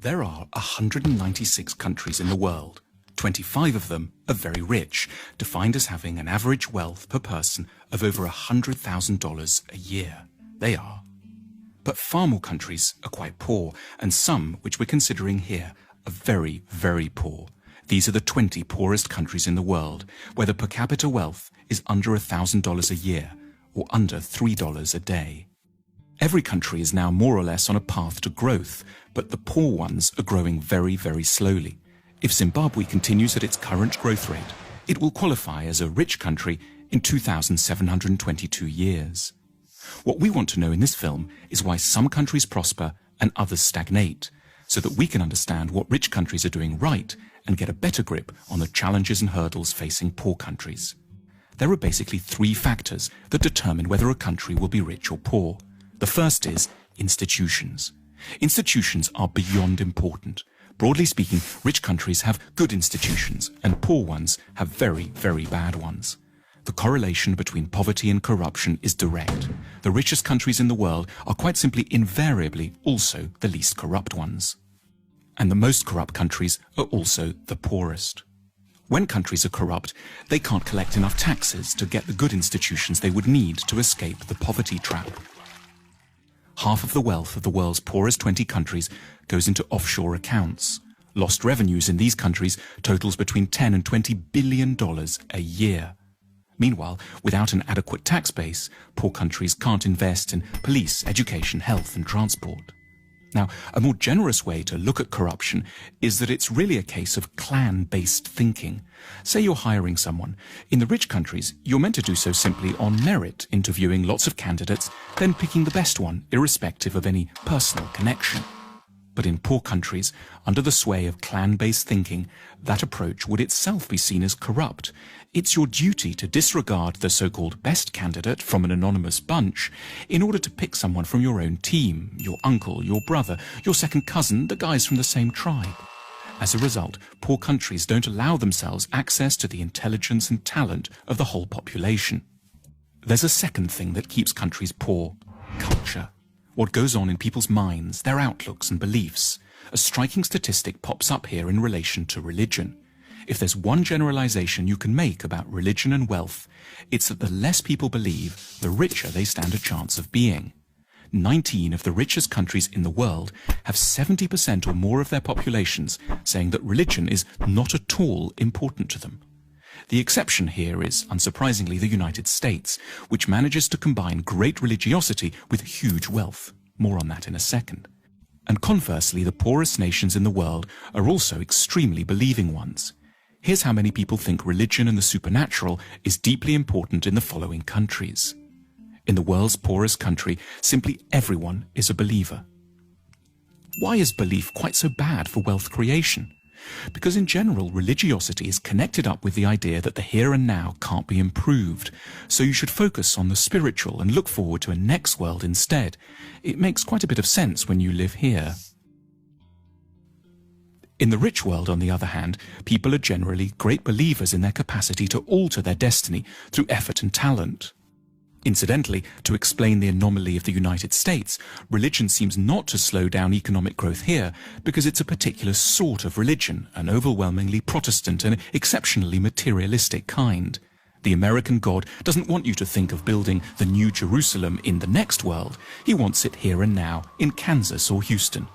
There are 196 countries in the world. 25 of them are very rich, defined as having an average wealth per person of over $100,000 a year. They are. But far more countries are quite poor, and some, which we're considering here, are very, very poor. These are the 20 poorest countries in the world, where the per capita wealth is under $1,000 a year, or under $3 a day. Every country is now more or less on a path to growth, but the poor ones are growing very, very slowly. If Zimbabwe continues at its current growth rate, it will qualify as a rich country in 2,722 years. What we want to know in this film is why some countries prosper and others stagnate, so that we can understand what rich countries are doing right and get a better grip on the challenges and hurdles facing poor countries. There are basically three factors that determine whether a country will be rich or poor. The first is institutions. Institutions are beyond important. Broadly speaking, rich countries have good institutions and poor ones have very, very bad ones. The correlation between poverty and corruption is direct. The richest countries in the world are quite simply invariably also the least corrupt ones. And the most corrupt countries are also the poorest. When countries are corrupt, they can't collect enough taxes to get the good institutions they would need to escape the poverty trap. Half of the wealth of the world's poorest 20 countries goes into offshore accounts. Lost revenues in these countries totals between $10 and $20 billion a year. Meanwhile, without an adequate tax base, poor countries can't invest in police, education, health and transport. Now, a more generous way to look at corruption is that it's really a case of clan-based thinking. Say you're hiring someone. In the rich countries, you're meant to do so simply on merit, interviewing lots of candidates, then picking the best one, irrespective of any personal connection. But in poor countries, under the sway of clan-based thinking, that approach would itself be seen as corrupt. It's your duty to disregard the so-called best candidate from an anonymous bunch in order to pick someone from your own team, your uncle, your brother, your second cousin, the guys from the same tribe. As a result, poor countries don't allow themselves access to the intelligence and talent of the whole population. There's a second thing that keeps countries poor: culture. What goes on in people's minds, their outlooks and beliefs. A striking statistic pops up here in relation to religion. If there's one generalization you can make about religion and wealth, it's that the less people believe, the richer they stand a chance of being. 19 of the richest countries in the world have 70% or more of their populations saying that religion is not at all important to them. The exception here is, unsurprisingly, the United States, which manages to combine great religiosity with huge wealth. More on that in a second. And conversely, the poorest nations in the world are also extremely believing ones. Here's how many people think religion and the supernatural is deeply important in the following countries. In the world's poorest country, simply everyone is a believer. Why is belief quite so bad for wealth creation? Because in general, religiosity is connected up with the idea that the here and now can't be improved, so you should focus on the spiritual and look forward to a next world instead. It makes quite a bit of sense when you live here. In the rich world, on the other hand, people are generally great believers in their capacity to alter their destiny through effort and talent. Incidentally, to explain the anomaly of the United States, religion seems not to slow down economic growth here because it's a particular sort of religion, an overwhelmingly Protestant and exceptionally materialistic kind. The American God doesn't want you to think of building the New Jerusalem in the next world. He wants it here and now, in Kansas or Houston.